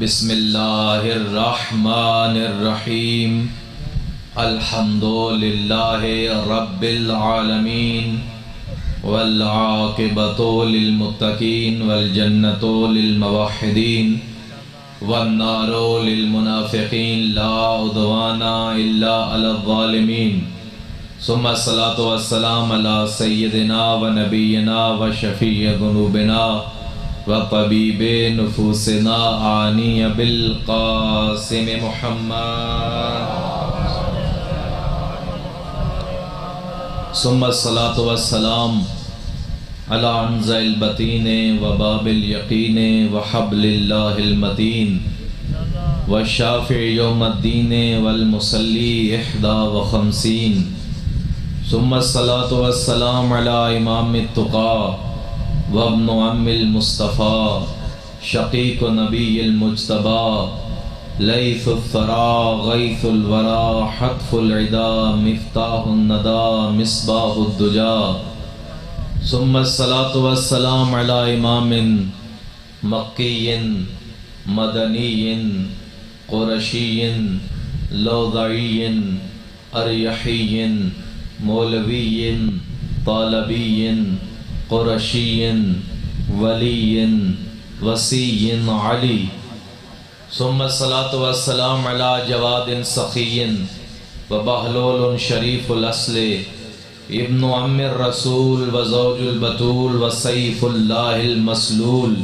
بسم اللہ الرحمن الرحیم الحمد للہ رب العالمین والعاقبۃ للمتقین والجنۃ للموحدین والنار للمنافقین لا عدوان الا علی الظالمین ثم الصلاۃ والسلام علی سیدنا و نبینا و شفیع ذنوبنا وطبیب نفوسنا عانی بالقاسم محمد ثم الصلاۃ والسلام علی عنز البطین وباب الیقین وحبل اللہ المتین والشافع یوم الدین والمصلی 51 ثم الصلاۃ والسلام علی امام التقی وابن عم المصطفى شقیق نبی المجتبى لیث الثرى غیث الورى حتف العدا مفتاح الندى مصباح الدجى ثم الصلاۃ والسلام علی امام مکی مدنی قرشی لوذعی اریحی مولوی طالبی قرشی ولی وصی علی ثم الصلاۃ والسلام علی جواد سخی وبہلول شریف الاصل ابن عم الرسول وزوج البتول وسیف اللہ المسلول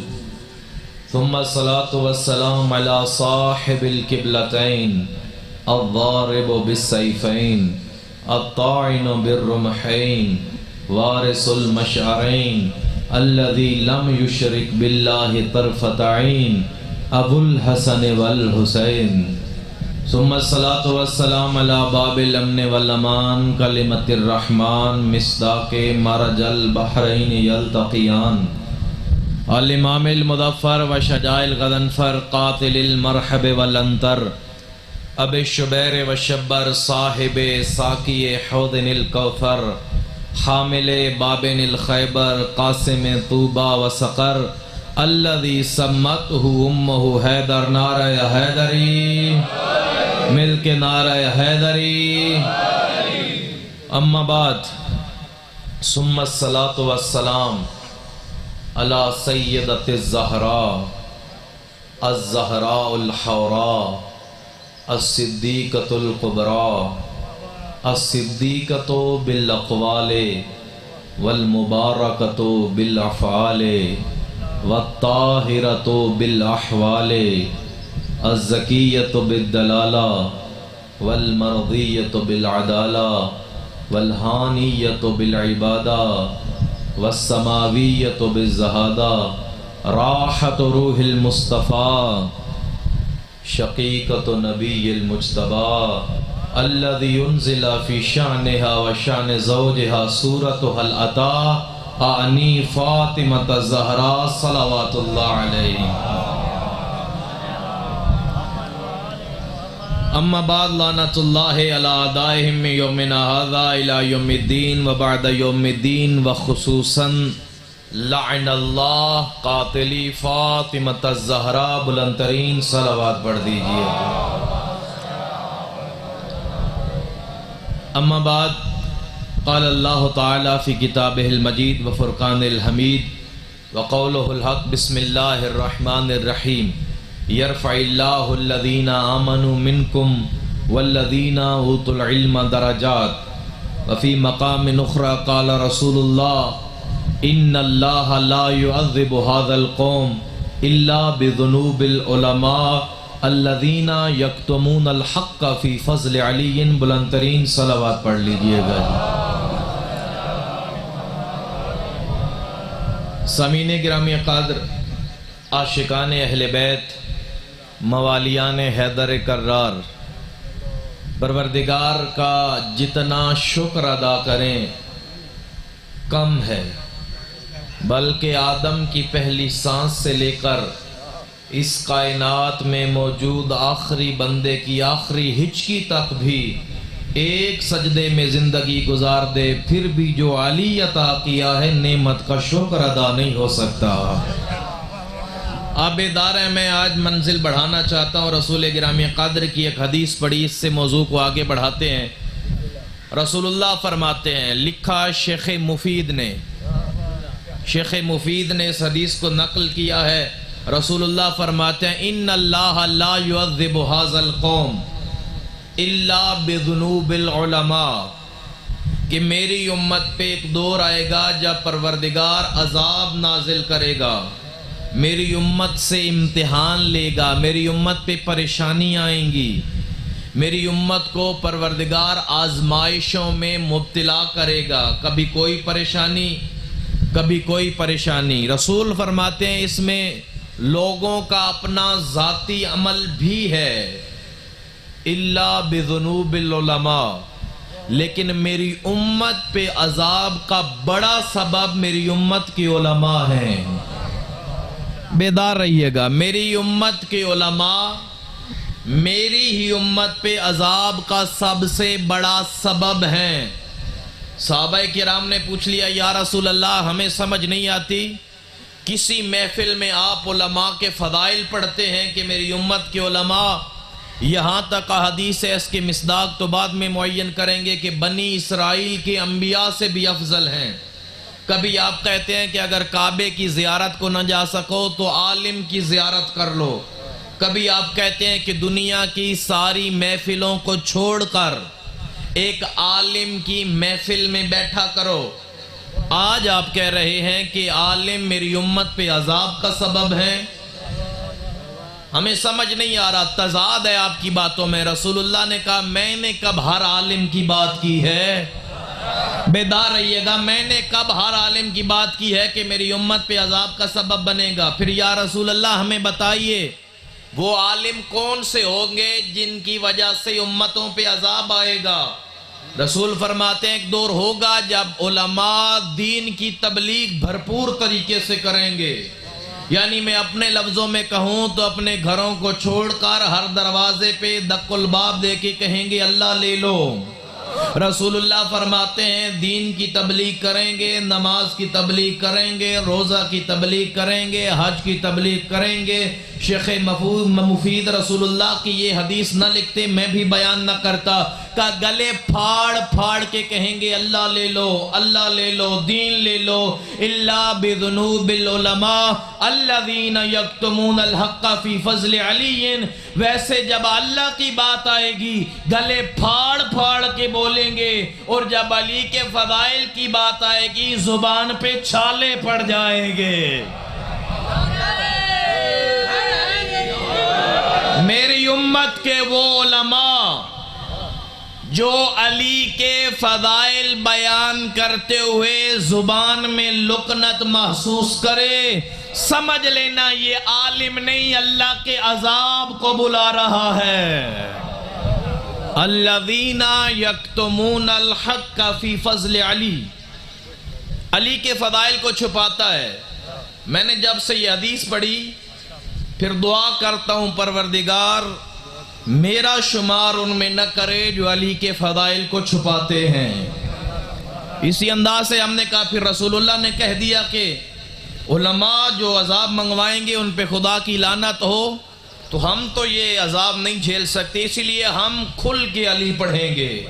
ثم الصلاۃ والسلام علی صاحب القبلتین الضارب بالسیفین الطاعن بالرمحین وارث المشعرین الذي لم يشرك بالله طرفة عين ابو الحسن والحسین ثم الصلاۃ والسلام علی باب الامن والامان کلمۃ الرحمن مصداق مرج البحرین یلتقیان الامام المظفر وشجاع الغضنفر قاتل المرحب والانتر اب الشبیر والشبر صاحب ساقی حوض الکوثر حامل بابن الخیبر قاسم طوبہ و سقر الذي سمته امه حیدر نعرہ حیدری مل کے نعرہ حیدری اما بعد ثم الصلاۃ والسلام علی سیدۃ الزہراء الزہراء الحوراء الصدیقۃ الکبریٰ الصدیقۃ بالاقوال والمبارکۃ بالافعال والطاہرۃ بالاحوال الزکیۃ بالدلالہ والمرضیۃ بالعدالہ والہانیۃ بالعبادہ والسماویۃ بالزہادہ راحۃ روح المصطفیٰ شقیقۃ نبی المجتبی الذي ينزل في شأنها وشأن زوجها سورة العطاء أعني فاطمة الزهراء صلوات الله عليه أما بعد لعنة الله على أعدائهم من يومنا هذا إلى يوم الدين وبعد يوم الدين وخصوصا لعن الله قاتلي فاطمة الزهراء بلندترین صلوات پڑھ دیجئے اما بعد قال اللہ تعالی فی کتابہ المجید وفرقان الحمید وقولہ الحق بسم اللہ الرحمن الرحیم یرفع اللہ الذین آمنوا منکم والذین اوتوا العلم درجات وفی مقام اخری قال رسول اللہ ان اللہ لا يعذب هذا القوم الا بذنوب العلماء الذین یکتمون الحق فی فضل علی بلندترین صلوات پڑھ لیجئے گا سامعین گرامی قدر عاشقان اہل بیت موالیان حیدر کرار پروردگار کا جتنا شکر ادا کریں کم ہے بلکہ آدم کی پہلی سانس سے لے کر اس کائنات میں موجود آخری بندے کی آخری ہچکی تک بھی ایک سجدے میں زندگی گزار دے پھر بھی جو علی عطا کیا ہے نعمت کا شکر ادا نہیں ہو سکتا آپ بیدار ہیں؟ میں آج منزل بڑھانا چاہتا ہوں، رسول گرامی قدر کی ایک حدیث پڑھی، اس سے موضوع کو آگے بڑھاتے ہیں۔ رسول اللہ فرماتے ہیں، لکھا شیخ مفید نے، شیخ مفید نے اس حدیث کو نقل کیا ہے، رسول اللہ فرماتے ہیں ان اللہ لا يعذب هذا القوم الا بذنوب العلماء، کہ میری امت پہ ایک دور آئے گا جب پروردگار عذاب نازل کرے گا، میری امت سے امتحان لے گا، میری امت پہ پریشانی آئیں گی، میری امت کو پروردگار آزمائشوں میں مبتلا کرے گا، کبھی کوئی پریشانی کبھی کوئی پریشانی۔ رسول فرماتے ہیں اس میں لوگوں کا اپنا ذاتی عمل بھی ہے، الا بذنوب العلماء، لیکن میری امت پہ عذاب کا بڑا سبب میری امت کے علماء ہیں۔ بیدار رہیے گا، میری امت کے علماء میری ہی امت پہ عذاب کا سب سے بڑا سبب ہیں۔ صحابہ کرام نے پوچھ لیا، یا رسول اللہ ہمیں سمجھ نہیں آتی، کسی محفل میں آپ علماء کے فضائل پڑھتے ہیں کہ میری امت کے علماء، یہاں تک حدیث ہے، اس کے مصداق تو بعد میں معین کریں گے کہ بنی اسرائیل کے انبیاء سے بھی افضل ہیں۔ کبھی آپ کہتے ہیں کہ اگر کعبے کی زیارت کو نہ جا سکو تو عالم کی زیارت کر لو، کبھی آپ کہتے ہیں کہ دنیا کی ساری محفلوں کو چھوڑ کر ایک عالم کی محفل میں بیٹھا کرو۔ آج آپ کہہ رہے ہیں کہ عالم میری امت پہ عذاب کا سبب ہے، ہمیں سمجھ نہیں آ رہا، تضاد ہے آپ کی باتوں میں۔ رسول اللہ نے کہا میں نے کب ہر عالم کی بات کی ہے؟ بیدار رہیے گا، میں نے کب ہر عالم کی بات کی ہے کہ میری امت پہ عذاب کا سبب بنے گا؟ پھر یا رسول اللہ ہمیں بتائیے وہ عالم کون سے ہوں گے جن کی وجہ سے امتوں پہ عذاب آئے گا؟ رسول فرماتے ہیں ایک دور ہوگا جب علماء دین کی تبلیغ بھرپور طریقے سے کریں گے، یعنی میں اپنے لفظوں میں کہوں تو اپنے گھروں کو چھوڑ کر ہر دروازے پہ دق الباب دے کے کہیں گے اللہ لے لو۔ رسول اللہ فرماتے ہیں دین کی تبلیغ کریں گے، نماز کی تبلیغ کریں گے، روزہ کی تبلیغ کریں گے، حج کی تبلیغ کریں گے۔ شیخ مفید رسول اللہ کی یہ حدیث نہ لکھتے میں بھی بیان نہ کرتا، کہ گلے پھاڑ پھاڑ کے کہیں گے اللہ لے لو، اللہ لے لو، دین لے لو، الا بذنوب العلماء الذین یکتمون الحق فی فضل علی۔ ویسے جب اللہ کی بات آئے گی گلے پھاڑ پھاڑ کے بولیں گے، اور جب علی کے فضائل کی بات آئے گی زبان پہ چھالے پڑ جائیں گے۔ میری امت کے وہ علماء جو علی کے فضائل بیان کرتے ہوئے زبان میں لکنت محسوس کرے، سمجھ لینا یہ عالم نہیں، اللہ کے عذاب کو بلا رہا ہے۔ الذین یکتمون الحق فی فضل علی، علی کے فضائل کو چھپاتا ہے۔ میں نے جب سے یہ حدیث پڑھی پھر دعا کرتا ہوں پروردگار میرا شمار ان میں نہ کرے جو علی کے فضائل کو چھپاتے ہیں۔ اسی انداز سے ہم نے کہا پھر رسول اللہ نے کہہ دیا کہ علماء جو عذاب منگوائیں گے ان پہ خدا کی لعنت ہو، تو ہم تو یہ عذاب نہیں جھیل سکتے، اسی لیے ہم کھل کے علی پڑھیں گے،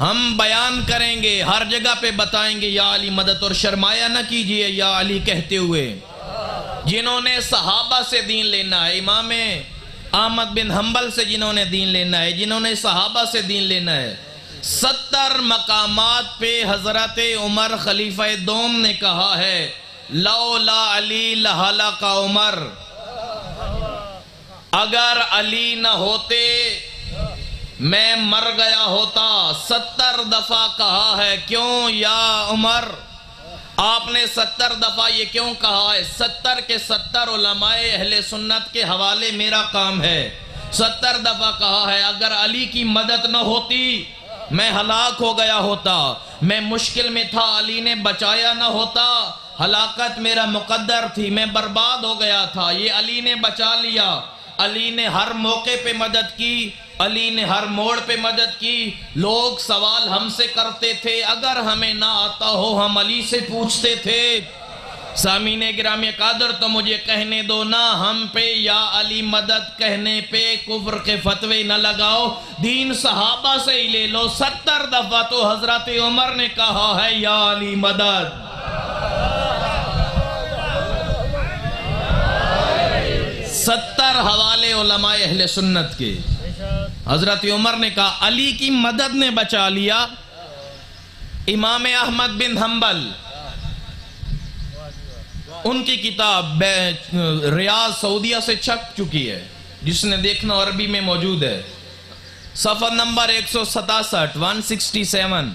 ہم بیان کریں گے، ہر جگہ پہ بتائیں گے یا علی مدد، اور شرمایا نہ کیجئے یا علی کہتے ہوئے۔ جنہوں نے صحابہ سے دین لینا ہے، امام احمد بن حنبل سے جنہوں نے دین لینا ہے، جنہوں نے صحابہ سے دین لینا ہے، 70 مقامات پہ حضرت عمر خلیفہ دوم نے کہا ہے لولا علی لہلک عمر، اگر علی نہ ہوتے میں مر گیا ہوتا۔ 70 دفعہ کہا ہے، کیوں یا عمر؟ آپ نے 70 دفعہ یہ کیوں کہا ہے؟ 70 کے 70 علماء اہل سنت کے حوالے میرا کام ہے۔ 70 دفعہ کہا ہے اگر علی کی مدد نہ ہوتی میں ہلاک ہو گیا ہوتا، میں مشکل میں تھا، علی نے بچایا نہ ہوتا، ہلاکت میرا مقدر تھی، میں برباد ہو گیا تھا، یہ علی نے بچا لیا۔ علی نے ہر موقع پہ مدد کی، علی نے ہر موڑ پہ مدد کی۔ لوگ سوال ہم سے کرتے تھے، اگر ہمیں نہ آتا ہو ہم علی سے پوچھتے تھے۔ سامعین گرامی قادر، تو مجھے کہنے دو نا ہم پہ یا علی مدد کہنے پہ کفر کے فتوے نہ لگاؤ، دین صحابہ سے ہی لے لو۔ 70 دفعہ تو حضرت عمر نے کہا ہے یا علی مدد۔ 70 حوالے علماء اہل سنت کے۔ حضرت عمر نے کہا علی کی مدد نے بچا لیا۔ امام احمد بن حنبل، ان کی کتاب ریاض سعودیہ سے چھپ چکی ہے، جس نے دیکھنا عربی میں موجود ہے، صفحہ نمبر 167 167۔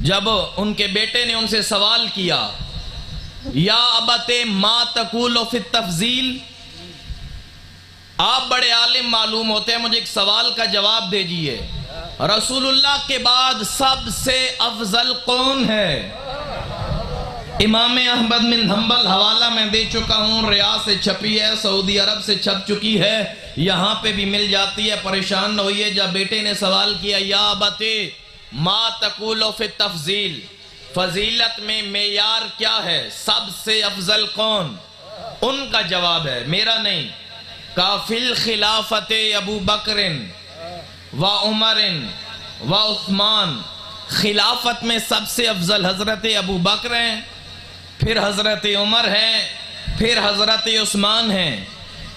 جب ان کے بیٹے نے ان سے سوال کیا یا ابت ما تقول فی التفضیل، آپ بڑے عالم معلوم ہوتے ہیں، مجھے ایک سوال کا جواب دیجئے، رسول اللہ کے بعد سب سے افضل کون ہے؟ امام احمد بن حنبل، حوالہ میں دے چکا ہوں، ریاض سے چھپی ہے، سعودی عرب سے چھپ چکی ہے، یہاں پہ بھی مل جاتی ہے، پریشان نہ ہوئیے۔ جب بیٹے نے سوال کیا یا ابت ما تقول فی التفضیل، فضیلت میں معیار کیا ہے، سب سے افضل کون؟ ان کا جواب ہے، میرا نہیں، فی الخلافت ابو بکر و عمر و عثمان، خلافت میں سب سے افضل حضرت ابو بکر ہیں، پھر حضرت عمر ہیں، پھر حضرت عثمان ہیں۔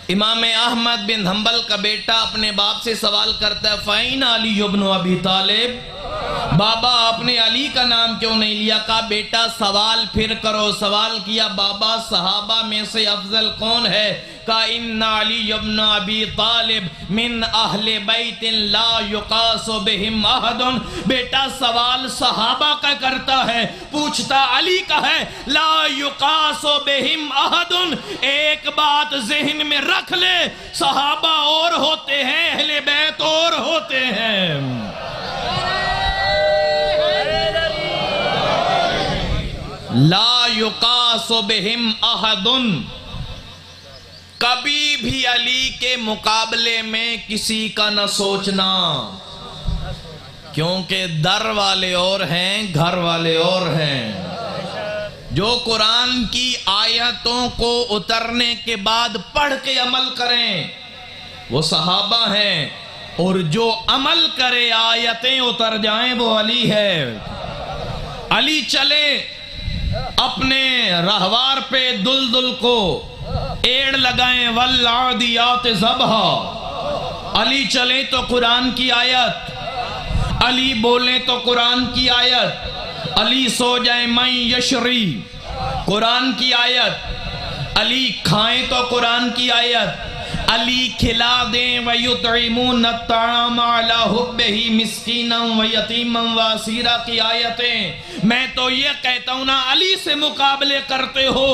امام احمد بن حنبل کا بیٹا اپنے باپ سے سوال کرتا ہے فَإِنَ عَلِيُّ بْنُ أَبِي طالب، بابا آپ نے علی کا نام کیوں نہیں لیا؟ کہا بیٹا سوال پھر کرو۔ سوال کیا بابا صحابہ میں سے افضل کون ہے؟ کہا اِنَّ عَلِيُّ بْنُ أَبِي طالب من اہل بیت لا یقاس بہم احد۔ بیٹا سوال صحابہ کا کرتا ہے، پوچھتا علی کا ہے، لا یقاس بہم احد۔ ایک بات ذہن میں رکھ لے، صحابہ اور ہوتے ہیں، اہل بیت اور ہوتے ہیں۔ لا یقاس بہم احد، کبھی بھی علی کے مقابلے میں کسی کا نہ سوچنا، کیونکہ در والے اور ہیں، گھر والے اور ہیں۔ جو قرآن کی آیتوں کو اترنے کے بعد پڑھ کے عمل کریں وہ صحابہ ہیں، اور جو عمل کرے آیتیں اتر جائیں وہ علی ہے۔ علی چلے اپنے رہوار پہ دلدل کو ایڑ لگائیں والعادیات ضبحا، علی چلیں تو قرآن کی آیت، علی بولیں تو قرآن کی آیت، علی سو جائیں من یشری، قرآن کی آیت، علی کھائیں تو قرآن کی آیت، علی کھلا دیں وَيُطْعِمُونَ الطَّعَامَ عَلَىٰ حُبِّهِ مِسْكِينًا وَيَتِيمًا وَأَسِيرًا کی آیتیں۔ میں تو یہ کہتا ہوں نا علی سے مقابلے کرتے ہو،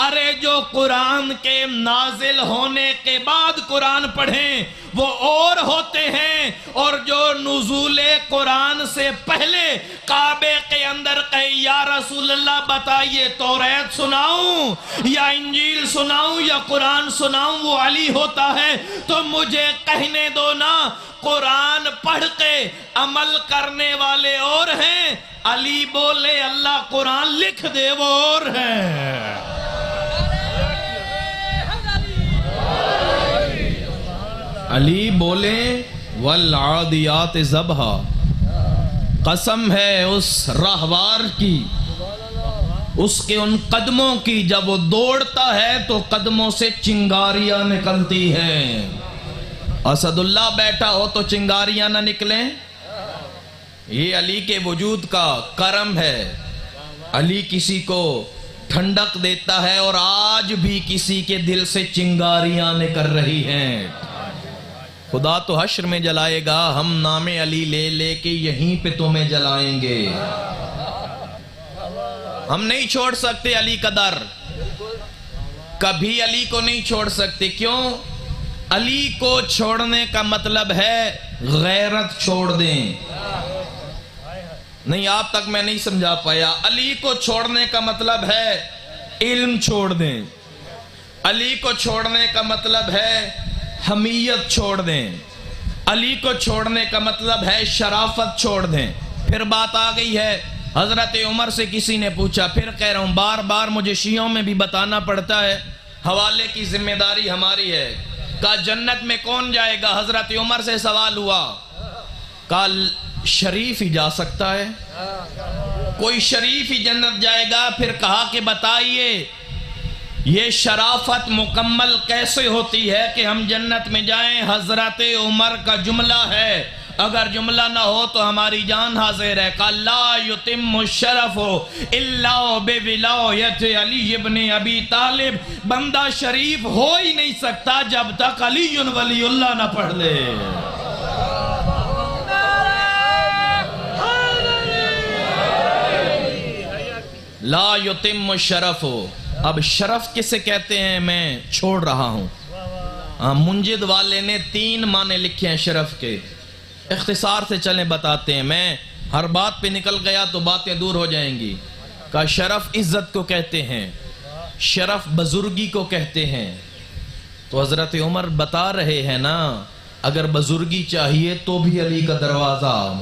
ارے جو قرآن کے نازل ہونے کے بعد قرآن پڑھیں وہ اور ہوتے ہیں، اور جو نزول قرآن سے پہلے کعبے کے اندر کہے یا رسول اللہ بتائیے توریت سناؤں یا انجیل سناؤں یا قرآن سناؤں، وہ علی ہوتا ہے۔ تو مجھے کہنے دو نا، قرآن پڑھ کے عمل کرنے والے اور ہیں، علی بولے اللہ قرآن لکھ دے وہ اور ہیں۔ علی بولے والعادیات ضبحا، قسم ہے اس راہوار کی، اس کے ان قدموں کی، جب وہ دوڑتا ہے تو قدموں سے چنگاریاں نکلتی ہیں۔ اسد اللہ بیٹھا ہو تو چنگاریاں نہ نکلیں، یہ علی کے وجود کا کرم ہے۔ علی کسی کو ٹھنڈک دیتا ہے، اور آج بھی کسی کے دل سے چنگاریاں نکل رہی ہیں۔ خدا تو حشر میں جلائے گا، ہم نام علی لے لے کے یہیں پہ تمہیں جلائیں گے۔ ہم نہیں چھوڑ سکتے علی کا در، کبھی علی کو نہیں چھوڑ سکتے۔ کیوں؟ علی کو چھوڑنے کا مطلب ہے غیرت چھوڑ دیں۔ نہیں آپ تک میں نہیں سمجھا پایا۔ علی کو چھوڑنے کا مطلب ہے علم چھوڑ دیں، علی کو چھوڑنے کا مطلب ہے حمیت چھوڑ دیں، علی کو چھوڑنے کا مطلب ہے شرافت چھوڑ دیں۔ پھر بات آ گئی ہے حضرت عمر سے کسی نے پوچھا، پھر کہہ رہا ہوں بار بار مجھے شیعوں میں بھی بتانا پڑتا ہے، حوالے کی ذمہ داری ہماری ہے، کہا جنت میں کون جائے گا؟ حضرت عمر سے سوال ہوا، کہا شریف ہی جا سکتا ہے، کوئی شریف ہی جنت جائے گا؟ پھر کہا کہ بتائیے یہ شرافت مکمل کیسے ہوتی ہے کہ ہم جنت میں جائیں؟ حضرت عمر کا جملہ ہے، اگر جملہ نہ ہو تو ہماری جان حاضر ہے، کہ لا یتم الشرف الا بولایت علی ابن ابی طالب، بندہ شریف ہو ہی نہیں سکتا جب تک علی ولی اللہ نہ پڑھ لے۔ لا یتم الشرف، اب شرف کسے کہتے ہیں میں چھوڑ رہا ہوں۔ منجد والے نے 3 معنی لکھے ہیں شرف کے، اختصار سے چلیں بتاتے ہیں، میں ہر بات پہ نکل گیا تو باتیں دور ہو جائیں گی۔ کہ شرف عزت کو کہتے ہیں، شرف بزرگی کو کہتے ہیں۔ تو حضرت عمر بتا رہے ہیں نا، اگر بزرگی چاہیے تو بھی علی کا دروازہ،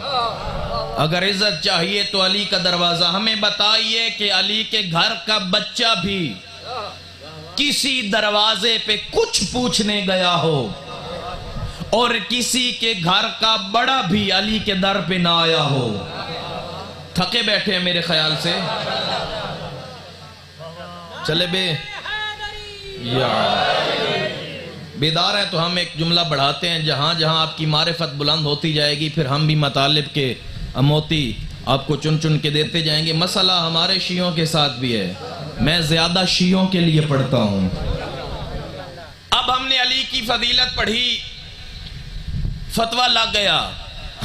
اگر عزت چاہیے تو علی کا دروازہ۔ ہمیں بتائیے کہ علی کے گھر کا بچہ بھی کسی دروازے پہ کچھ پوچھنے گیا ہو اور کسی کے گھر کا بڑا بھی علی کے در پہ نہ آیا ہو، تھکے بیٹھے ہیں میرے خیال سے، چلے بے یا بیدار ہیں تو ہم ایک جملہ بڑھاتے ہیں، جہاں جہاں آپ کی معرفت بلند ہوتی جائے گی پھر ہم بھی مطالب کے موتی آپ کو چن چن کے دیتے جائیں گے۔ مسئلہ ہمارے شیعوں کے ساتھ بھی ہے، میں زیادہ شیعوں کے لیے پڑھتا ہوں۔ اب ہم نے علی کی فضیلت پڑھی، فتویٰ لگ گیا،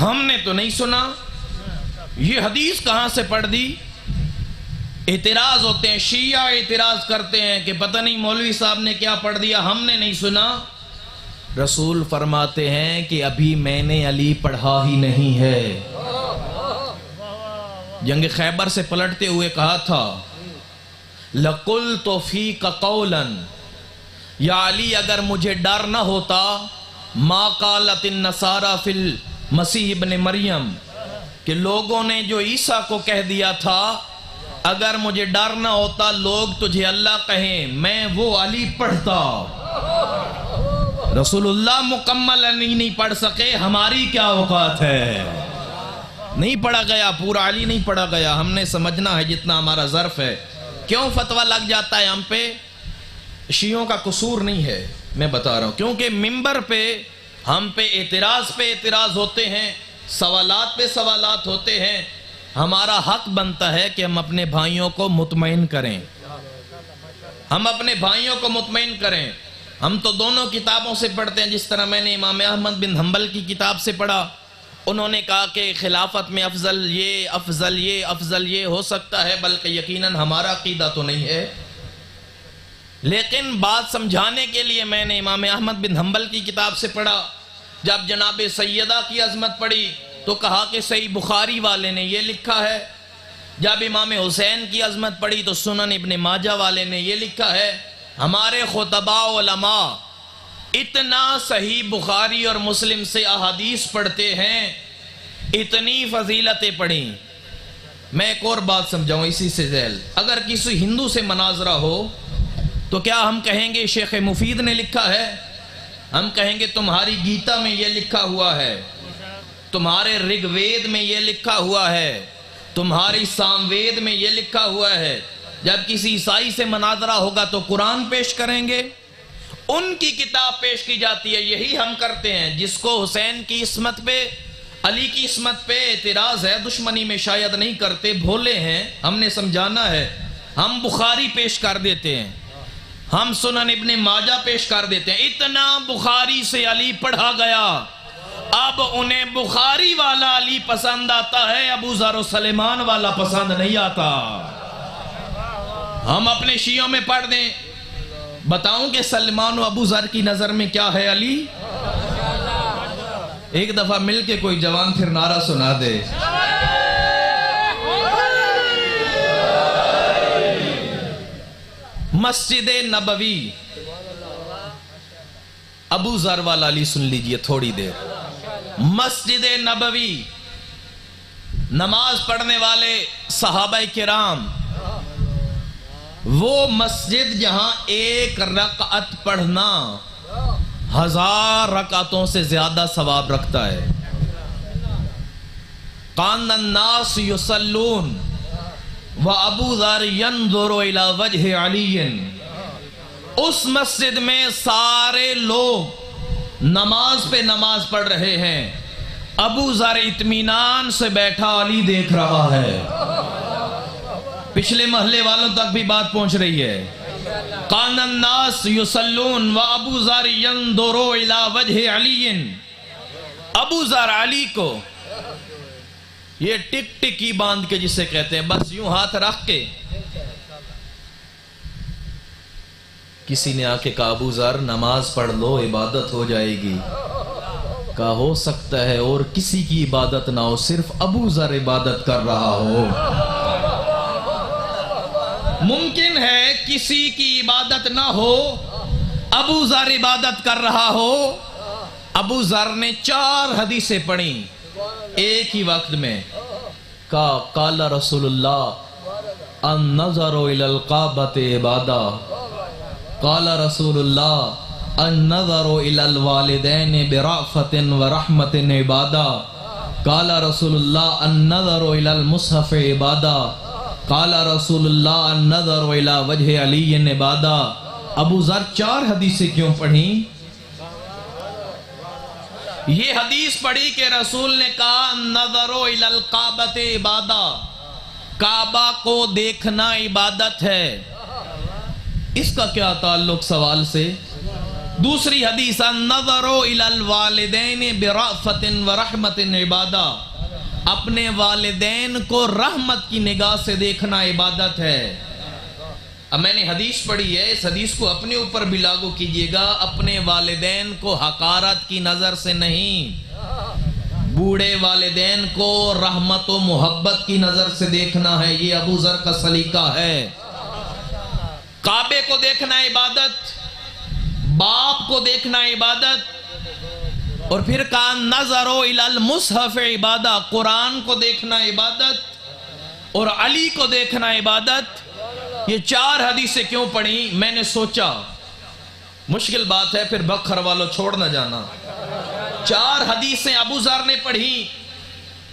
ہم نے تو نہیں سنا، یہ حدیث کہاں سے پڑھ دی؟ اعتراض ہوتے ہیں، شیعہ اعتراض کرتے ہیں کہ پتہ نہیں مولوی صاحب نے کیا پڑھ دیا، ہم نے نہیں سنا۔ رسول فرماتے ہیں کہ ابھی میں نے علی پڑھا ہی نہیں ہے۔ جنگ خیبر سے پلٹتے ہوئے کہا تھا لَقُلْتُ فِيكَ قَوْلًا، یا علی اگر مجھے ڈر نہ ہوتا مَا قَالَتِ النَّصَارَى فِي الْمَسِيحِ ابن مریم، کہ لوگوں نے جو عیسیٰ کو کہہ دیا تھا، اگر مجھے ڈر نہ ہوتا لوگ تجھے اللہ کہیں، میں وہ علی پڑھتا۔ رسول اللہ مکمل علی نہیں پڑھ سکے، ہماری کیا اوقات ہے؟ نہیں پڑھا گیا، پورا علی نہیں پڑھا گیا، ہم نے سمجھنا ہے جتنا ہمارا ظرف ہے۔ کیوں فتویٰ لگ جاتا ہے ہم پہ؟ شیعوں کا قصور نہیں ہے، میں بتا رہا ہوں، کیونکہ ممبر پہ ہم پہ اعتراض ہوتے ہیں، سوالات پہ سوالات ہوتے ہیں، ہمارا حق بنتا ہے کہ ہم اپنے بھائیوں کو مطمئن کریں، ہم اپنے بھائیوں کو مطمئن کریں۔ ہم تو دونوں کتابوں سے پڑھتے ہیں، جس طرح میں نے امام احمد بن حنبل کی کتاب سے پڑھا، انہوں نے کہا کہ خلافت میں افضل یہ ہو سکتا ہے، بلکہ یقیناً ہمارا عقیدہ تو نہیں ہے، لیکن بات سمجھانے کے لیے میں نے امام احمد بن حنبل کی کتاب سے پڑھا۔ جب جناب سیدہ کی عظمت پڑھی تو کہا کہ صحیح بخاری والے نے یہ لکھا ہے، جب امام حسین کی عظمت پڑھی تو سنن ابن ماجہ والے نے یہ لکھا ہے۔ ہمارے خطباء علماء اتنا صحیح بخاری اور مسلم سے احادیث پڑھتے ہیں، اتنی فضیلتیں پڑھیں۔ میں ایک اور بات سمجھاؤں اسی سے ذیل، اگر کسی ہندو سے مناظرہ ہو تو کیا ہم کہیں گے شیخ مفید نے لکھا ہے؟ ہم کہیں گے تمہاری گیتا میں یہ لکھا ہوا ہے، تمہارے رگ وید میں یہ لکھا ہوا ہے، تمہاری سام وید میں یہ لکھا ہوا ہے۔ جب کسی عیسائی سے مناظرہ ہوگا تو قرآن پیش کریں گے، ان کی کتاب پیش کی جاتی ہے، یہی ہم کرتے ہیں۔ جس کو حسین کی عصمت پہ، علی کی عصمت پہ اعتراض ہے، دشمنی میں شاید نہیں کرتے، بھولے ہیں، ہم نے سمجھانا ہے، ہم بخاری پیش کر دیتے ہیں، ہم سنن ابن ماجہ پیش کر دیتے ہیں۔ اتنا بخاری سے علی پڑھا گیا، اب انہیں بخاری والا علی پسند آتا ہے، ابو ذر و سلیمان والا پسند نہیں آتا۔ ہم اپنے شیعوں میں پڑھ دیں، بتاؤں کہ سلمان و ابو ذر کی نظر میں کیا ہے علی؟ ایک دفعہ مل کے کوئی جوان پھر نعرہ سنا دے۔ مسجد نبوی، ابو ذر والا علی سن لیجئے تھوڑی دیر۔ مسجد نبوی نماز پڑھنے والے صحابہ کرام وہ مسجد جہاں ایک رکعت پڑھنا 1000 رکعتوں سے زیادہ ثواب رکھتا ہے. کان الناس یصلون وابو ذر ينظر الى وجه علی. اس مسجد میں سارے لوگ نماز پہ نماز پڑھ رہے ہیں، ابو ذر اطمینان سے بیٹھا علی دیکھ رہا ہے. پچھلے محلے والوں تک بھی بات پہنچ رہی ہے. کان الناس یصلون وابو ذر ينظر الى وجه علی. ابو ذر علی کو یہ ٹک ٹکی باندھ کے جسے کہتے ہیں، بس یوں ہاتھ رکھ کے کسی نے آ کے کہا ابو ذر نماز پڑھ لو عبادت ہو جائے گی. کہا ہو سکتا ہے اور کسی کی عبادت نہ ہو، صرف ابو ذر عبادت کر رہا ہو. ممکن ہے کسی کی عبادت نہ ہو، ابو ذر عبادت کر رہا ہو. ابو ذر نے 4 حدیثیں پڑھی ایک ہی وقت میں. کہا قال رسول اللہ النظر الى القعبۃ عبادہ. قال رسول اللہ النظر الى الوالدین برأفۃ ورحمۃ عبادہ. قال رسول اللہ النظر الى المصحف عبادہ. قال رسول اللہ النظر الى وجہ علی عبادہ. ابو ذر 4 حدیثیں کیوں پڑھیں؟ یہ حدیث پڑھی کہ رسول نے کہا نظر الی الکعبۃ عبادہ، کعبہ کو دیکھنا عبادت ہے. اس کا کیا تعلق سوال سے؟ دوسری حدیث نظر الی الوالدین برأفۃ ورحمۃ عبادہ، اپنے والدین کو رحمت کی نگاہ سے دیکھنا عبادت ہے. اب میں نے حدیث پڑھی ہے، اس حدیث کو اپنے اوپر بھی لاگو کیجئے گا. اپنے والدین کو حقارت کی نظر سے نہیں، بوڑھے والدین کو رحمت و محبت کی نظر سے دیکھنا ہے. یہ ابو ذر کا سلیقہ ہے. کعبے کو دیکھنا عبادت، باپ کو دیکھنا عبادت، اور پھر کہا نظر الی المصحف عبادہ، قرآن کو دیکھنا عبادت اور علی کو دیکھنا عبادت. یہ 4 حدیثیں کیوں پڑھی؟ میں نے سوچا، مشکل بات ہے پھر بکھر والوں چھوڑ نہ جانا. 4 حدیثیں ابو ذر نے پڑھی،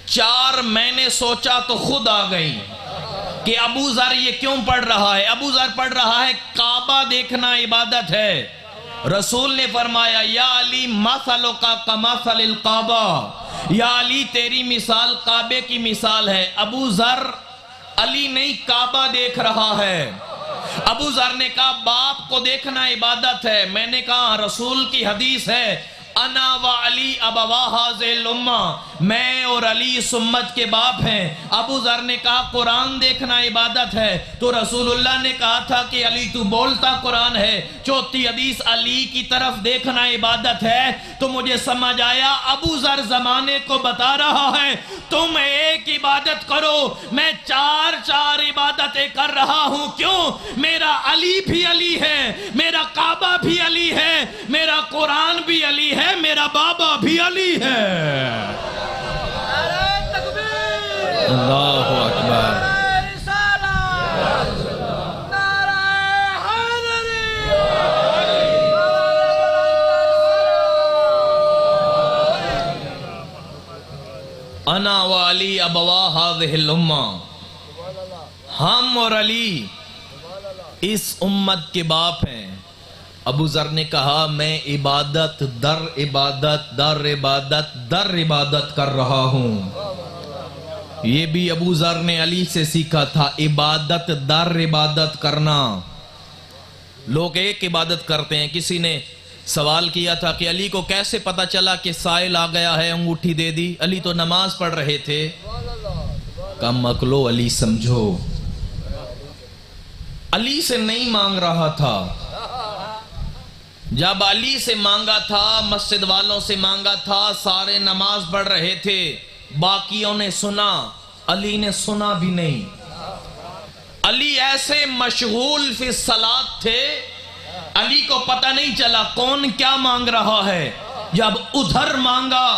4 میں نے سوچا تو خود آ گئی کہ ابو ذر یہ کیوں پڑھ رہا ہے. ابو ذر پڑھ رہا ہے کعبہ دیکھنا عبادت ہے. رسول نے فرمایا یا علی مثلک کمثل الکعبہ، یا علی تیری مثال کعبے کی مثال ہے. ابو ذر علی نہیں کعبہ دیکھ رہا ہے. ابو ذر نے کہا باپ کو دیکھنا عبادت ہے. میں نے کہا رسول کی حدیث ہے انا و علی ابوا ھذہ الامہ، میں اور علی اس امت کے باپ ہیں. ابو ذر نے کہا قرآن دیکھنا عبادت ہے. تو رسول اللہ نے کہا تھا کہ علی تو بولتا قرآن ہے. چوتھی حدیث علی کی طرف دیکھنا عبادت ہے. تو مجھے سمجھ آیا ابو ذر زمانے کو بتا رہا ہے تم ایک عبادت کرو، میں 4 عبادتیں کر رہا ہوں. کیوں؟ میرا علی بھی علی ہے، میرا کعبہ بھی علی ہے، میرا قرآن بھی علی ہے، میرا بابا بھی علی ہے. اللہ اکبر. انا و علی ابوا ھذہ الامہ، ہم اور علی اس امت کے باپ ہیں. ابو ذر نے کہا میں عبادت در عبادت در عبادت در عبادت کر رہا ہوں. یہ بھی ابو ذر نے علی سے سیکھا تھا، عبادت در عبادت کرنا. لوگ ایک عبادت کرتے ہیں. کسی نے سوال کیا تھا کہ علی کو کیسے پتا چلا کہ سائل آ گیا ہے، انگوٹھی دے دی؟ علی تو نماز پڑھ رہے تھے. کم عقلو علی سمجھو، علی سے نہیں مانگ رہا تھا. جب علی سے مانگا تھا، مسجد والوں سے مانگا تھا، سارے نماز پڑھ رہے تھے، باقیوں نے سنا، علی نے سنا بھی نہیں. علی ایسے مشغول فی الصلاۃ تھے، علی کو پتہ نہیں چلا کون کیا مانگ رہا ہے. جب ادھر مانگا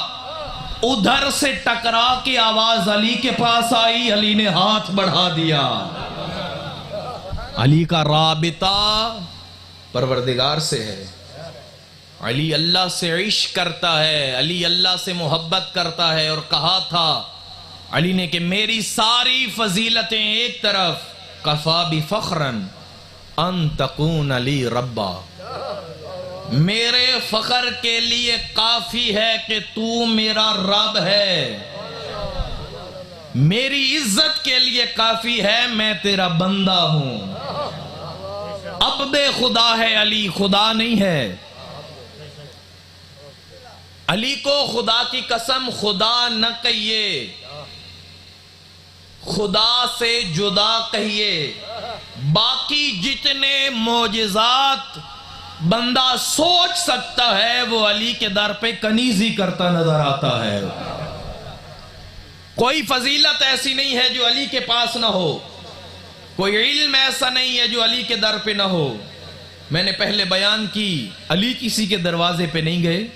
ادھر سے ٹکرا کے آواز علی کے پاس آئی، علی نے ہاتھ بڑھا دیا۔ علی کا رابطہ پروردگار سے ہے، علی اللہ سے عشق کرتا ہے، علی اللہ سے محبت کرتا ہے، اور کہا تھا علی نے کہ میری ساری فضیلتیں ایک طرف، کفا بفخرن ان تکون علی ربا، میرے فخر کے لیے کافی ہے کہ تو میرا رب ہے، میری عزت کے لیے کافی ہے میں تیرا بندہ ہوں۔ عبد خدا ہے علی، خدا نہیں ہے۔ علی کو خدا کی قسم خدا نہ کہیے، خدا سے جدا کہیے۔ باقی جتنے معجزات بندہ سوچ سکتا ہے وہ علی کے در پہ کنیزی کرتا نظر آتا ہے۔ کوئی فضیلت ایسی نہیں ہے جو علی کے پاس نہ ہو، کوئی علم ایسا نہیں ہے جو علی کے در پہ نہ ہو۔ میں نے پہلے بیان کی، علی کسی کے دروازے پہ نہیں گئے۔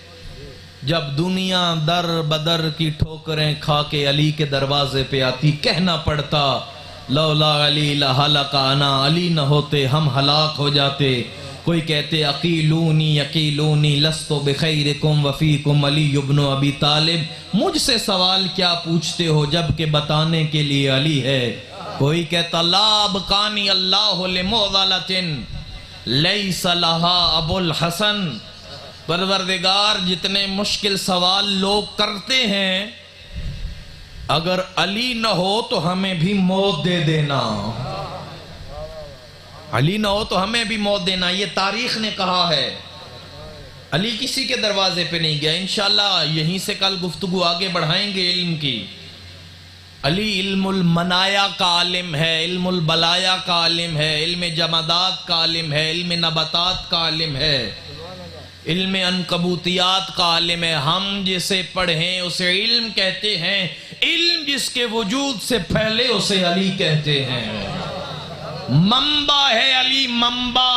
جب دنیا در بدر کی ٹھوکریں کھا کے علی کے دروازے پہ آتی، کہنا پڑتا لولا علی لہلک انا، علی نہ ہوتے ہم ہلاک ہو جاتے۔ کوئی کہتے اقیلونی اقیلونی لست بخیرکم وفیکم علی ابن ابی طالب، مجھ سے سوال کیا پوچھتے ہو جبکہ بتانے کے لیے علی ہے۔ کوئی کہتا لا ابقانی اللہ لمعضلۃ لیس لہا ابو الحسن، پروردگار جتنے مشکل سوال لوگ کرتے ہیں اگر علی نہ ہو تو ہمیں بھی موت دے دینا، علی نہ ہو تو ہمیں بھی موت دینا، یہ تاریخ نے کہا ہے۔ علی کسی کے دروازے پہ نہیں گیا۔ انشاءاللہ یہیں سے کل گفتگو آگے بڑھائیں گے علم کی۔ علی علم المنایا کا عالم ہے، علم البلایا کا عالم ہے، علم جمادات کا عالم ہے، علم نباتات کا عالم ہے، علم عنکبوتیات کا عالم ہے۔ ہم جسے پڑھیں اسے علم کہتے ہیں، علم جس کے وجود سے پہلے اسے علی کہتے ہیں۔ منبع ہے علی، منبع۔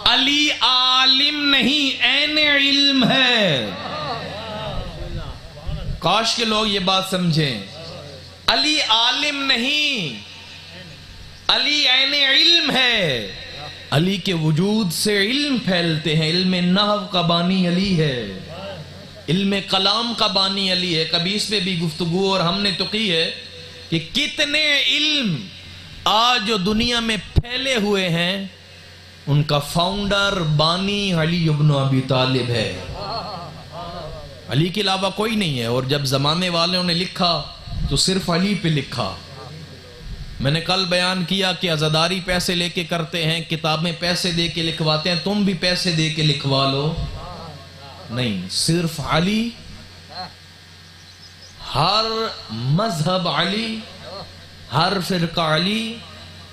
علی عالم نہیں، عین علم ہے۔ کاش کے لوگ یہ بات سمجھیں، علی عالم نہیں، علی عین علم ہے۔ علی کے وجود سے علم پھیلتے ہیں۔ علم نحو کا بانی علی ہے، علم کلام کا بانی علی ہے۔ کبھی اس پہ بھی گفتگو اور ہم نے تو کی ہے کہ کتنے علم آج جو دنیا میں پھیلے ہوئے ہیں ان کا فاؤنڈر بانی علی ابن ابی طالب ہے، علی کے علاوہ کوئی نہیں ہے۔ اور جب زمانے والوں نے لکھا تو صرف علی پہ لکھا۔ میں نے کل بیان کیا کہ عزاداری پیسے لے کے کرتے ہیں، کتابیں پیسے دے کے لکھواتے ہیں، تم بھی پیسے دے کے لکھوا لو، نہیں، صرف علی، ہر مذہب علی، ہر فرقہ علی،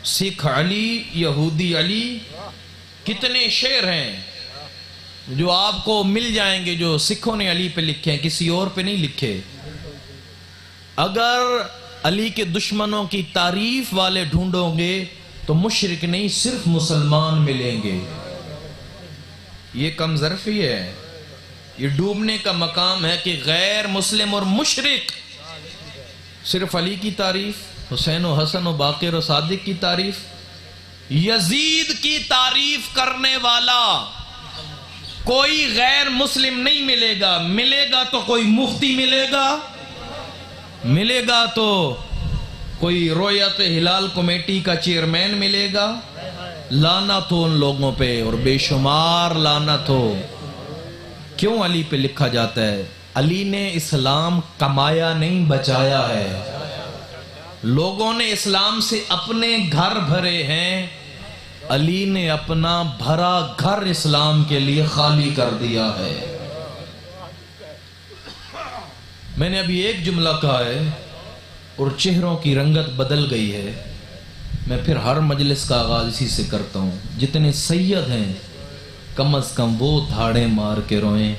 سکھ علی، یہودی علی۔ کتنے شعر ہیں جو آپ کو مل جائیں گے جو سکھوں نے علی پہ لکھے ہیں، کسی اور پہ نہیں لکھے۔ اگر علی کے دشمنوں کی تعریف والے ڈھونڈو گے تو مشرک نہیں صرف مسلمان ملیں گے۔ یہ کم ظرفی ہے، یہ ڈوبنے کا مقام ہے کہ غیر مسلم اور مشرک صرف علی کی تعریف، حسین و حسن و باقر و صادق کی تعریف، یزید کی تعریف کرنے والا کوئی غیر مسلم نہیں ملے گا۔ ملے گا تو کوئی مفتی ملے گا، ملے گا تو کوئی رویت ہلال کمیٹی کا چیئرمین ملے گا۔ لعنت ہو ان لوگوں پہ اور بے شمار لعنت ہو۔ کیوں علی پہ لکھا جاتا ہے؟ علی نے اسلام کمایا نہیں، بچایا ہے۔ لوگوں نے اسلام سے اپنے گھر بھرے ہیں، علی نے اپنا بھرا گھر اسلام کے لیے خالی کر دیا ہے۔ میں نے ابھی ایک جملہ کہا ہے اور چہروں کی رنگت بدل گئی ہے۔ میں پھر ہر مجلس کا آغاز اسی سے کرتا ہوں، جتنے سید ہیں کم از کم وہ دھاڑے مار کے روئیں۔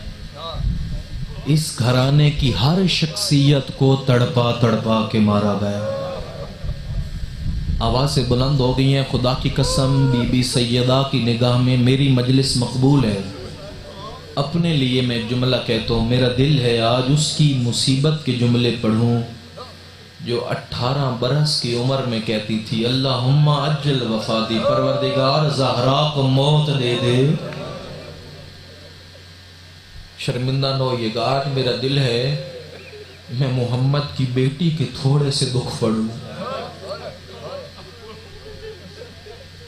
اس گھرانے کی ہر شخصیت کو تڑپا تڑپا کے مارا گیا۔ آوازیں بلند ہو گئی ہیں، خدا کی قسم بی بی سیدہ کی نگاہ میں میری مجلس مقبول ہے، اپنے لیے میں جملہ کہتا ہوں، میرا دل ہے آج اس کی مصیبت کے جملے پڑھوں جو 18 برس کی عمر میں کہتی تھی اللہم عجل وفاتی، پروردگار زہرا کو موت دے دے۔ شرمندہ نہ ہوئیے گا، آج میرا دل ہے میں محمد کی بیٹی کے تھوڑے سے دکھ پڑھوں۔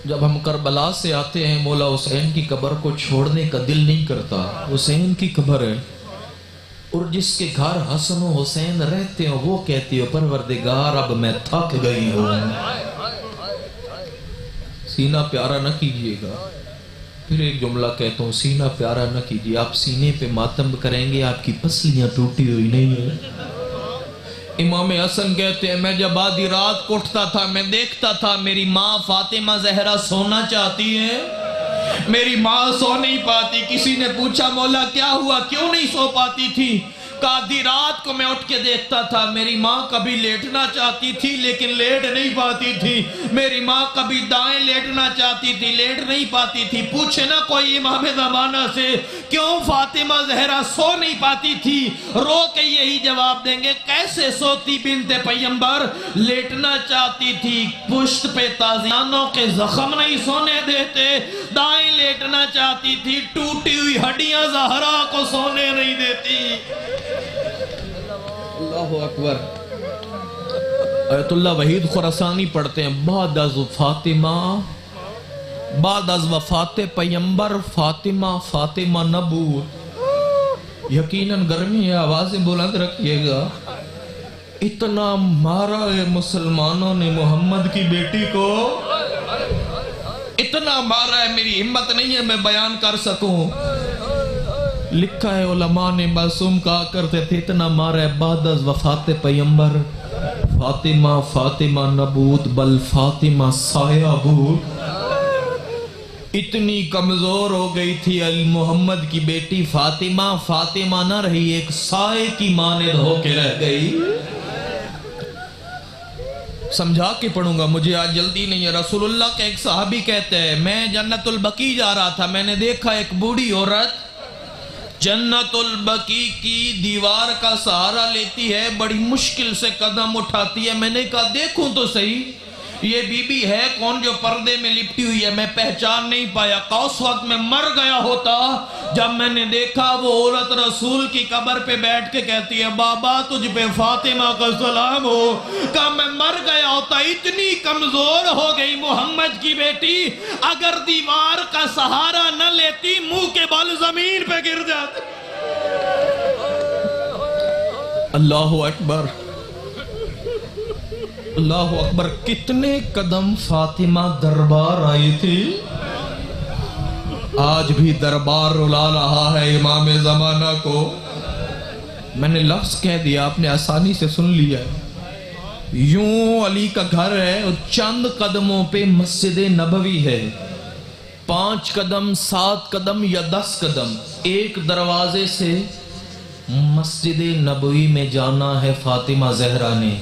جب ہم کربلا سے آتے ہیں مولا حسین کی قبر کو چھوڑنے کا دل نہیں کرتا، حسین کی قبر ہے، اور جس کے گھر حسن و حسین رہتے ہیں وہ کہتی ہے پروردگار اب میں تھک گئی ہوں۔ سینہ پیارا نہ کیجئے گا، پھر ایک جملہ کہتا ہوں، سینہ پیارا نہ کیجئے، آپ سینے پہ ماتم کریں گے، آپ کی پسلیاں ٹوٹی ہوئی نہیں ہیں۔ امام حسن کہتے ہیں میں جب آدھی رات کو اٹھتا تھا میں دیکھتا تھا میری ماں فاطمہ زہرا سونا چاہتی ہے، میری ماں سو نہیں پاتی۔ کسی نے پوچھا مولا کیا ہوا، کیوں نہیں سو پاتی تھی؟ آدھی رات کو میں اٹھ کے دیکھتا تھا میری ماں کبھی لیٹنا چاہتی تھی لیکن لیٹ نہیں پاتی تھی، میری ماں کبھی دائیں لیٹنا چاہتی تھی لیٹ نہیں پاتی تھی۔ پوچھے نا کوئی امام زمانہ سے کیوں فاطمہ زہرا سو نہیں پاتی تھی، رو کے یہی جواب دیں گے کیسے سوتی بنت پیغمبر، لیٹنا چاہتی تھی، پشت پہ تازیانوں کے زخم نہیں سونے دیتے، دائیں لیٹنا چاہتی تھی، ٹوٹی ہوئی ہڈیاں زہرا کو سونے نہیں دیتی۔ اللہ اکبر۔ آیت اللہ وحید خراسانی پڑھتے ہیں بعد از فاطمہ، بعد از وفات پیغمبر فاطمہ نبوت۔ یقیناً گرمی ہے، آوازیں بلند رکھیے گا۔ اتنا مارا ہے مسلمانوں نے محمد کی بیٹی کو، اتنا مارا ہے میری ہمت نہیں ہے میں بیان کر سکوں۔ لکھا ہے علماء نے معصوم کہا کرتے تھے اتنا مارا ہے بعد از وفات پیغمبر فاطمہ نبوت بل فاطمہ سایہ بوت۔ اتنی کمزور ہو گئی تھی محمد کی بیٹی فاطمہ نہ رہی، ایک سائے کی مانند ہو کے رہ گئی۔ سمجھا کے پڑھوں گا، مجھے آج جلدی نہیں ہے۔ رسول اللہ کا ایک صحابی کہتے ہیں میں جنت البقیع جا رہا تھا، میں نے دیکھا ایک بوڑھی عورت جنت البقیع کی دیوار کا سہارا لیتی ہے، بڑی مشکل سے قدم اٹھاتی ہے۔ میں نے کہا دیکھوں تو صحیح یہ بی بی ہے کون جو پردے میں لپٹی ہوئی ہے، میں پہچان نہیں پایا۔ اس وقت میں مر گیا ہوتا جب میں نے دیکھا وہ عورت رسول کی قبر پہ بیٹھ کے کہتی ہے بابا تجھ پہ فاطمہ کا سلام ہو۔ کہا میں مر گیا ہوتا، اتنی کمزور ہو گئی محمد کی بیٹی، اگر دیوار کا سہارا نہ لیتی منہ کے بل زمین پہ گر جاتی۔ اللہ اکبر، اللہ اکبر۔ کتنے قدم فاطمہ دربار آئی تھی، آج بھی دربار رلا رہا ہے امام زمانہ کو۔ میں نے لفظ کہہ دیا آپ نے آسانی سے سن لیا ہے۔ یوں علی کا گھر ہے اور چند قدموں پہ مسجد نبوی ہے، 5 قدم 7 قدم یا 10 قدم ایک دروازے سے مسجد نبوی میں جانا ہے فاطمہ زہرا نے۔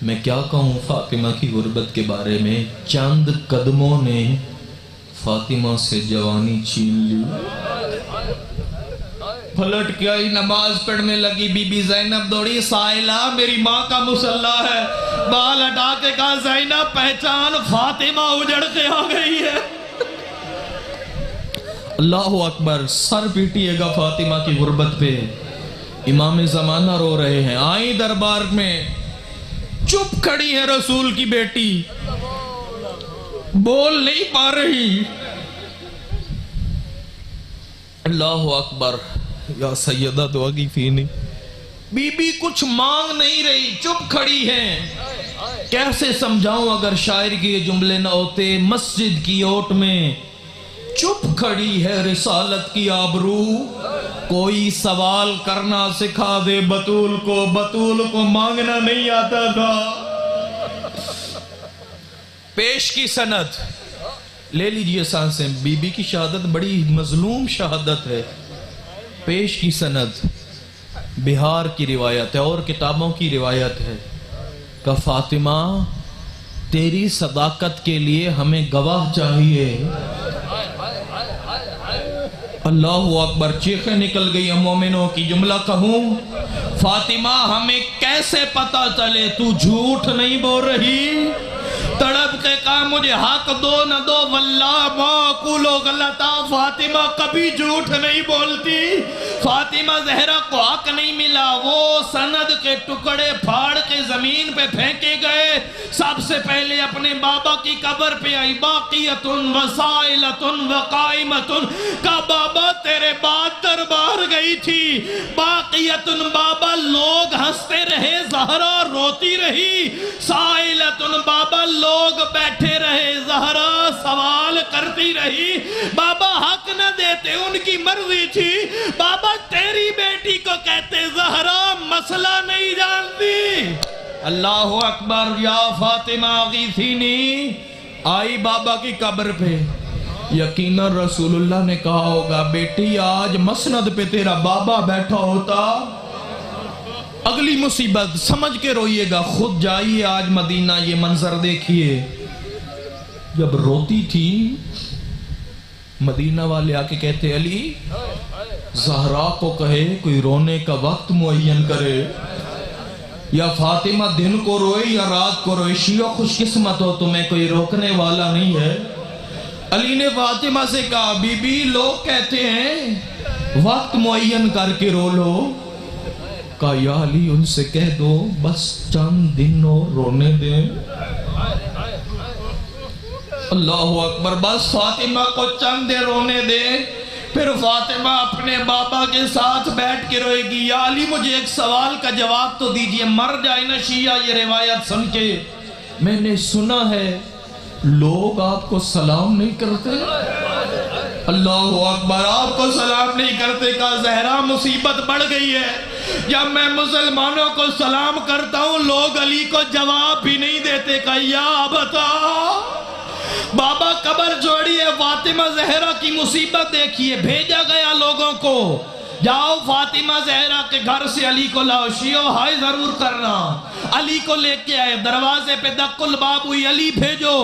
میں کیا کہوں فاطمہ کی غربت کے بارے میں، چند قدموں نے فاطمہ سے جوانی چھین لی۔ پلٹ کے آئی، نماز پڑھنے لگی، بی بی زینب دوڑی، سائلہ میری ماں کا مصلی ہے، بال ہٹا کے کہا زینب پہچان فاطمہ اجڑ کے آ گئی ہے۔ اللہ اکبر۔ سر پیٹیے گا فاطمہ کی غربت پہ، امام زمانہ رو رہے ہیں۔ آئی دربار میں، چپ کھڑی ہے رسول کی بیٹی، بول نہیں پا رہی۔ اللہ اکبر۔ یا سیدہ دعاگی فینی، بی بی کچھ مانگ نہیں رہی، چپ کھڑی ہے۔ کیسے سمجھاؤں اگر شاعر کی یہ جملے نہ ہوتے، مسجد کی اوٹ میں چپ کھڑی ہے رسالت کی آبرو، کوئی سوال کرنا سکھا دے بطول کو مانگنا نہیں آتا تھا۔ پیش کی سند لے لیجئے سانسیں، بی بی کی شہادت بڑی مظلوم شہادت ہے۔ پیش کی سند بہار کی روایت ہے اور کتابوں کی روایت ہے کہ فاطمہ تیری صداقت کے لیے ہمیں گواہ چاہیے۔ اللہ اکبر، چیخیں نکل گئی مومنوں کی۔ جملہ کہوں، فاطمہ ہمیں کیسے پتا چلے تو جھوٹ نہیں بول رہی؟ تڑپ کے کہا مجھے حق دو نہ دو واللہ ما اقولو غلطا۔ فاطمہ کبھی جھوٹ نہیں بولتی۔ فاطمہ زہرا کو حق نہیں ملا، وہ سند کے ٹکڑے پھاڑ کے زمین پہ پھینکے گئے۔ سب سے پہلے اپنے بابا کی قبر پہ آئی، باقیتن وسائلتن وقائمتن، کہا بابا تیرے بعد دربار گئی تھی۔ باقیتن بابا لوگ ہنستے رہے، زہرا روتی رہی۔ سائلتن بابا لوگ بیٹھے رہے، زہرا سوال کرتی رہی۔ بابا حق نہ دیتے، ان کی مرضی تھی۔ بابا تیری بیٹی کو کہتے زہرا مسئلہ نہیں جانتی۔ اللہ اکبر، یا فاطمہ غیثینی، آئی بابا کی قبر پہ۔ یقیناً رسول اللہ نے کہا ہوگا بیٹی آج مسند پہ تیرا بابا بیٹھا ہوتا اگلی مصیبت، سمجھ کے روئیے گا۔ خود جائیے آج مدینہ، یہ منظر دیکھیے۔ جب روتی تھی مدینہ والے آ کے کہتے علی زہرا کو کہے کوئی رونے کا وقت معین کرے، یا فاطمہ دن کو روئے یا رات کو روئے، شیعہ خوش قسمت ہو تمہیں کوئی روکنے والا نہیں ہے۔ علی نے فاطمہ سے کہا بی بی لوگ کہتے ہیں وقت معین کر کے رو لو۔ کہا یا علی ان سے کہہ دو بس چند دن اور رونے دیں۔ اللہ اکبر، بس فاطمہ کو چند دن رونے دیں، پھر فاطمہ اپنے بابا کے ساتھ بیٹھ کے روئے گی۔ یا علی مجھے ایک سوال کا جواب تو دیجئے، مر جائے نا شیعہ یہ روایت سن کے، میں نے سنا ہے لوگ آپ کو سلام نہیں کرتے۔ اللہ اکبر، آپ کو سلام نہیں کرتے۔ کہا زہرا مصیبت بڑھ گئی ہے، جب میں مسلمانوں کو سلام کرتا ہوں لوگ علی کو جواب بھی نہیں دیتے۔ کہا یا بتا بابا قبر جوڑی ہے، فاطمہ زہرا کی مصیبت دیکھیے۔ بھیجا گیا لوگوں کو، جاؤ فاطمہ زہرا کے گھر سے علی کو لاؤ، شیعو ہائے ضرور کرنا۔ علی کو لے کے آئے، دروازے پہ دق الباب ہوئی، علی بھیجو۔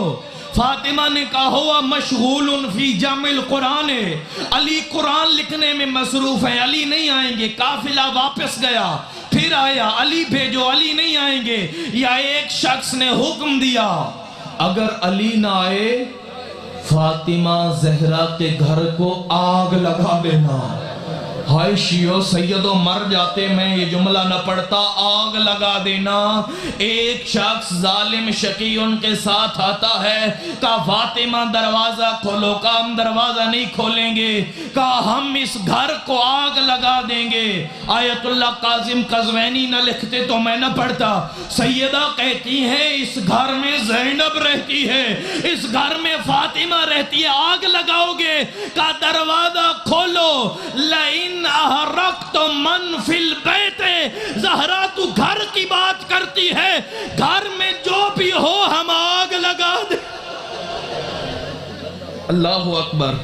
فاطمہ نے کہا ہوا مشغول فی جمع القرآن، علی قرآن لکھنے میں مصروف ہے، علی نہیں آئیں گے۔ قافلہ واپس گیا، پھر آیا، علی بھیجو، علی نہیں آئیں گے۔ یا ایک شخص نے حکم دیا اگر علی نہ آئے فاطمہ زہرا کے گھر کو آگ لگا دینا۔ ہائے شیعو سیدو مر جاتے میں یہ جملہ نہ پڑھتا، آگ لگا دینا۔ ایک شخص ظالم شقی ان کے ساتھ آتا ہے، کہا فاطمہ دروازہ کھولو۔ کہا ہم دروازہ نہیں کھولیں گے، کہا ہم اس گھر کو آگ لگا دیں گے۔ آیت اللہ قاسم قزوینی نہ لکھتے تو میں نہ پڑھتا۔ سیدہ کہتی ہیں اس گھر میں زینب رہتی ہے، اس گھر میں فاطمہ رہتی ہے، آگ لگاؤ گے؟ کہا دروازہ کھولو۔ لئن احرقت من فی البیت، زہرا تو گھر کی بات کرتی ہے، گھر میں جو بھی ہو ہم آگ لگا دیں۔ اللہ اکبر،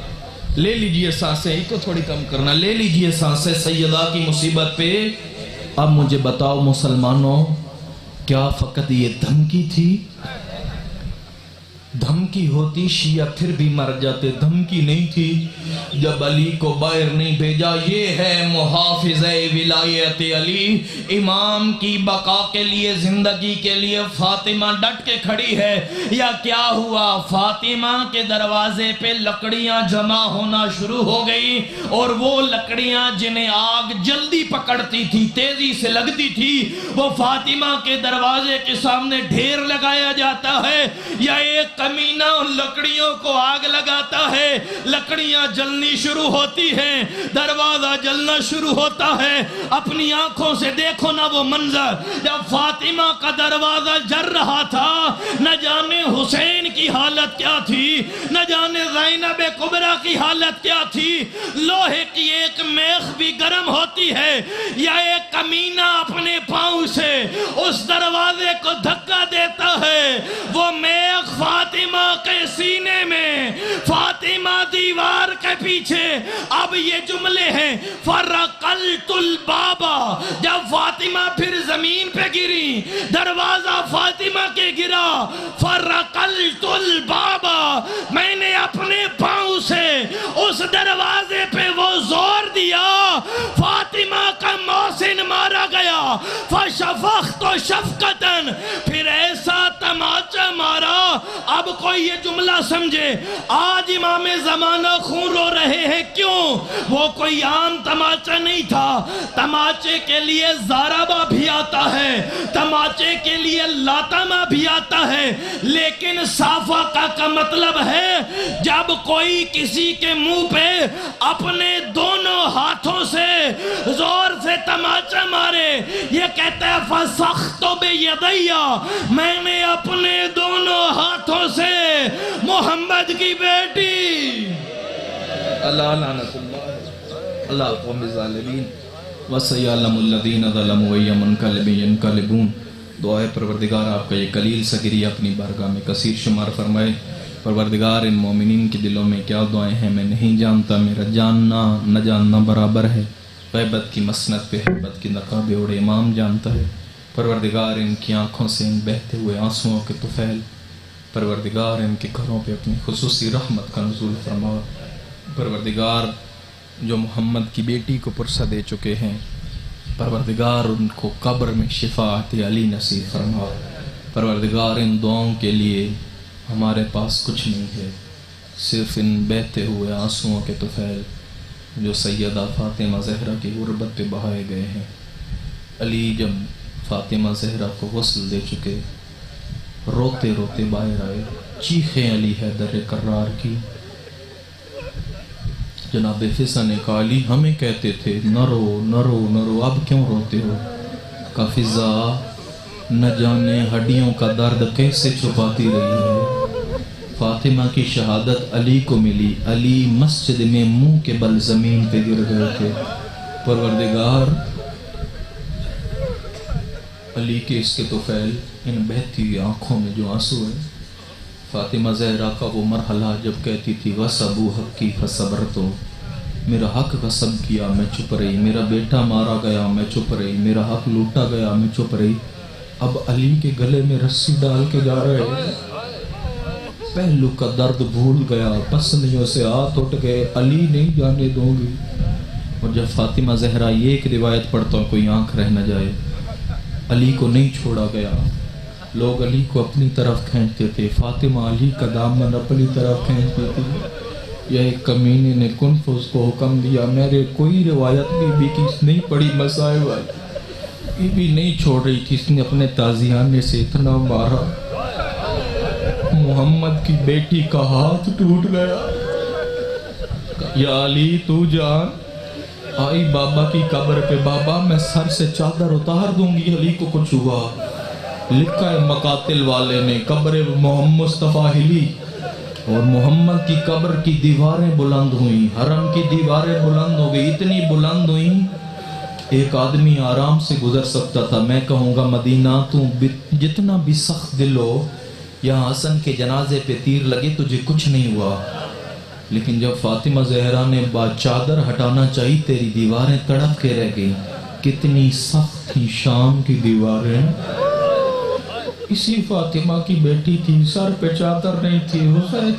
لے لیجئے سانسیں، ہی تو تھوڑی کم کرنا، لے لیجئے سانسیں سیدہ کی مصیبت پہ۔ اب مجھے بتاؤ مسلمانوں، کیا فقط یہ دھمکی تھی؟ دھمکی ہوتی شیعہ پھر بھی مر جاتے، دھمکی نہیں تھی۔ جب علی کو باہر نہیں بھیجا، یہ ہے محافظ ولایت علی، امام کی بقا کے لیے، زندگی کے لیے فاطمہ ڈٹ کے کھڑی ہے۔ یا کیا ہوا، فاطمہ کے دروازے پہ لکڑیاں جمع ہونا شروع ہو گئی، اور وہ لکڑیاں جنہیں آگ جلدی پکڑتی تھی، تیزی سے لگتی تھی، وہ فاطمہ کے دروازے کے سامنے ڈھیر لگایا جاتا ہے۔ یا ایک کمینہ ان لکڑیوں کو آگ لگاتا ہے، لکڑیاں جلنی شروع ہوتی ہیں، دروازہ جلنا شروع ہوتا ہے۔ اپنی آنکھوں سے دیکھو نا وہ منظر، جب فاطمہ کا دروازہ جل رہا تھا، نہ جانے حسین کی حالت کیا تھی، نہ جانے زینب کبریٰ کی حالت کیا تھی۔ لوہے کی ایک میخ بھی گرم ہوتی ہے، یا ایک کمینہ اپنے پاؤں سے اس دروازے کو دھکا دیتا ہے، وہ میخ فاطمہ کے سینے میں، فاطمہ دیوار کے پیچھے۔ اب یہ جملے ہیں فرقلت البابا، جب فاطمہ پھر زمین پہ گری، دروازہ فاطمہ کے گرا، فرقلت البابا، میں نے اپنے پاؤں سے اس دروازے پہ وہ فاطمہ کا محسن مارا گیا، فشفقت شفقتاً، پھر ایسا تماچا مارا۔ اب کوئی یہ جملہ سمجھے، آج امام زمانہ خون رو رہے ہیں، کیوں؟ وہ کوئی عام تماچا نہیں تھا، تماچے کے لیے زارابا بھی آتا ہے، تماچے کے لیے لاتما بھی آتا ہے، لیکن صافقہ کا مطلب ہے جب کوئی کسی کے منہ پہ اپنے دونوں ہاتھوں سے زور سے تماچا مارے، یہ کہتا ہے فسخت بیدیا، میں نے اپنے دونوں ہاتھوں سے محمد کی بیٹی، اللہ لعنت اللہ اللہ قوم ظالمین وَسَيَعْلَمُ الَّذِينَ ظَلَمُوا أَيَّ مُنْقَلِبٍ يَنْقَلِبُونَ۔ دعائے پروردگار آپ کا یہ قلیل سا گریہ اپنی بارگاہ میں کثیر شمار فرمائے۔ پروردگار ان مومنین کے دلوں میں کیا دعائیں ہیں میں نہیں جانتا، میرا جاننا نہ جاننا برابر ہے، غیبت کی مسند پہ حبت کی نقاب اوڑے امام جانتا ہے۔ پروردگار ان کی آنکھوں سے ان بہتے ہوئے آنسوؤں کے طفیل، پروردگار ان کے گھروں پہ اپنی خصوصی رحمت کا نزول فرما۔ پروردگار جو محمد کی بیٹی کو پرسہ دے چکے ہیں، پروردگار ان کو قبر میں شفاعت علی نصیب فرما۔ پروردگار ان دعاؤں کے لیے ہمارے پاس کچھ نہیں ہے، صرف ان بہتے ہوئے آنسوؤں کے طفیل جو سیدہ فاطمہ زہرا کی غربت پہ بہائے گئے ہیں۔ علی جب فاطمہ زہرا کو غسل دے چکے، روتے روتے باہر آئے، چیخیں علی حیدر کرار کی۔ جناب فضا نے کہا علی ہمیں کہتے تھے نہ رو نہ رو نہ رو، اب کیوں روتے ہو؟ کہا فضا نہ جانے ہڈیوں کا درد کیسے چھپاتی رہی ہے۔ فاطمہ کی شہادت علی کو ملی، علی مسجد میں منہ کے بل زمین پہ گر گئے تھے۔ پروردگار علی کے اس کے طفیل، ان بہتی ہوئی آنکھوں میں جو آنسو ہے، فاطمہ زہرا کا وہ مرحلہ جب کہتی تھی وَسَبُوا حَقِّي فَصَبَرْتُ، میرا حق غصب کیا میں چپ رہی، میرا بیٹا مارا گیا میں چپ رہی، میرا حق لوٹا گیا میں چپ رہی۔ اب علی کے گلے میں رسی ڈال کے جا رہے ہیں، پہلو کا درد بھول گیا، پسلیوں سے ہاتھ اٹھ گئے، علی نہیں جانے دوں گی۔ اور جب فاطمہ زہرا یہ ایک روایت پڑھتا ہوں کوئی آنکھ رہ نہ جائے، علی کو نہیں چھوڑا گیا، لوگ علی کو اپنی طرف کھینچتے تھے، فاطمہ علی کا دامن اپنی طرف کھینچتی تھی۔ یہ ایک کمینے نے کنفوس کو حکم دیا، میرے کوئی روایت بھی کس نہیں پڑھی مسائب والی، یہ بھی نہیں چھوڑ رہی تھی، اس نے اپنے تازیانے سے اتنا مارا محمد کی بیٹی کا ہاتھ ٹوٹ گیا۔ یا علی تو جان آئی بابا کی قبر پہ، بابا میں سر سے چادر اتار دوں گی علی کو کچھ ہوا۔ لکھا ہے مقاتل والے نے قبر محمد مصطفیٰ ہلی اور محمد کی قبر کی دیواریں بلند ہوئیں، حرم کی دیواریں بلند ہو گئی، اتنی بلند ہوئیں ایک آدمی آرام سے گزر سکتا تھا۔ میں کہوں گا مدینہ تو جتنا بھی سخت دل ہو، یہاں حسن کے جنازے پہ تیر لگے تجھے کچھ نہیں ہوا، لیکن جب فاطمہ زہرا نے چادر ہٹانا چاہی تیری دیواریں تڑپ کے رہ گئی۔ کتنی سخت تھی شام کی دیواریں، اسی فاطمہ کی بیٹی تھی، سر پہ چادر نہیں تھی، حسین